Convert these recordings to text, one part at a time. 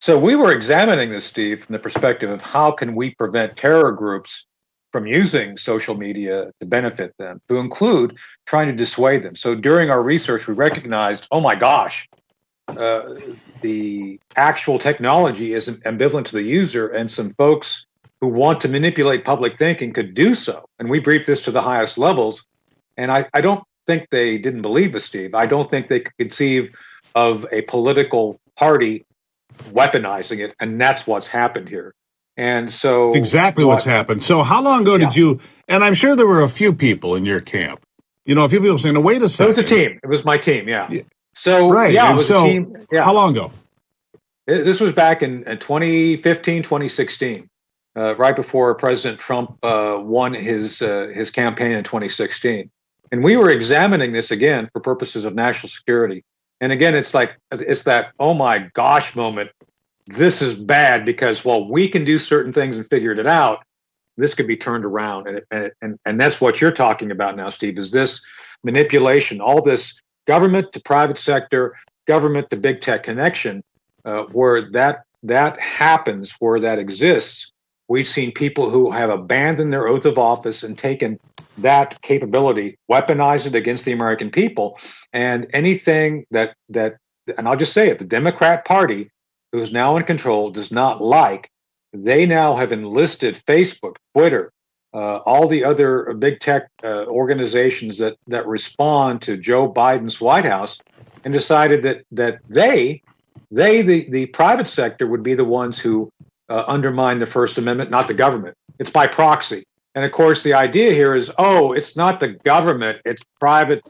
So we were examining this, Steve, from the perspective of how can we prevent terror groups from using social media to benefit them, to include trying to dissuade them. So during our research, we recognized, oh my gosh, the actual technology is ambivalent to the user, and some folks who want to manipulate public thinking could do so. And we briefed this to the highest levels, and I don't think they didn't believe us, Steve. I don't think they could conceive of a political party weaponizing it, and that's what's happened here. And so it's exactly what's happened. So how long ago did you, and I'm sure there were a few people in your camp, a few people saying, no, wait a second. It was a team. It was my team, yeah. So, right. yeah, and it was so, a team. Yeah. How long ago? This was back in 2015, 2016, right before President Trump won his campaign in 2016. And we were examining this again for purposes of national security. And again, it's that, oh my gosh moment. This is bad because while we can do certain things and figured it out, this could be turned around. And that's what you're talking about now, Steve, is this manipulation, all this government to private sector, government to big tech connection, where that happens, where that exists. We've seen people who have abandoned their oath of office and taken that capability, weaponized it against the American people. And anything that, and I'll just say it, the Democrat Party, who's now in control, does not like, they now have enlisted Facebook, Twitter, all the other big tech organizations that respond to Joe Biden's White House, and decided that the private sector would be the ones who undermine the First Amendment, not the government. It's by proxy. And of course, the idea here is, it's not the government, it's private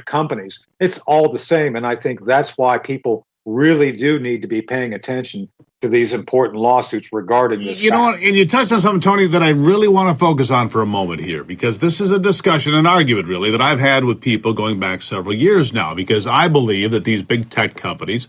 companies. It's all the same. And I think that's why people really do need to be paying attention to these important lawsuits regarding this. You know what? And you touched on something, Tony, that I really want to focus on for a moment here, because this is a discussion, an argument really, that I've had with people going back several years now, because I believe that these big tech companies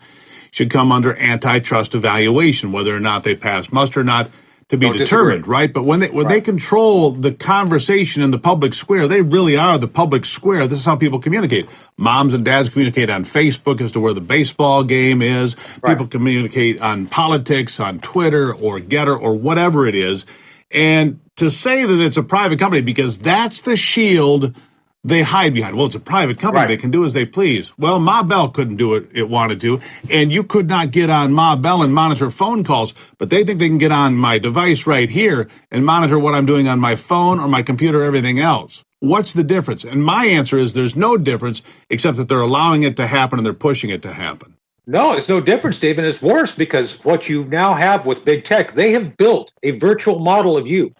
should come under antitrust evaluation, whether or not they pass muster or not, to be determined, right? But when they control the conversation in the public square, they really are the public square. This is how people communicate. Moms and dads communicate on Facebook as to where the baseball game is. Right. People communicate on politics, on Twitter or Getter or whatever it is. And to say that it's a private company, because that's the shield they hide behind. Well, it's a private company. Right. They can do as they please. Well, Ma Bell couldn't do it wanted to, and you could not get on Ma Bell and monitor phone calls, but they think they can get on my device right here and monitor what I'm doing on my phone or my computer or everything else. What's the difference? And my answer is there's no difference, except that they're allowing it to happen and they're pushing it to happen. No, it's no difference, Stephen. It's worse, because what you now have with big tech, they have built a virtual model of you.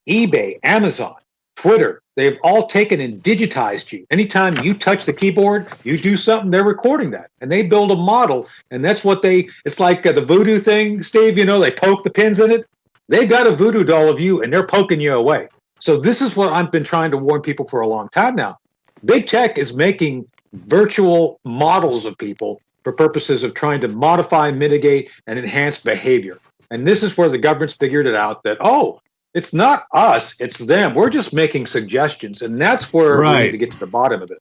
eBay, Amazon, Twitter, they've all taken and digitized you. Anytime you touch the keyboard, you do something, they're recording that. And they build a model, and that's what it's like the voodoo thing, Steve, they poke the pins in it. They've got a voodoo doll of you, and they're poking you away. So this is what I've been trying to warn people for a long time now. Big tech is making virtual models of people for purposes of trying to modify, mitigate, and enhance behavior. And this is where the government's figured it out that, it's not us, it's them. We're just making suggestions, and that's where we need to get to the bottom of this.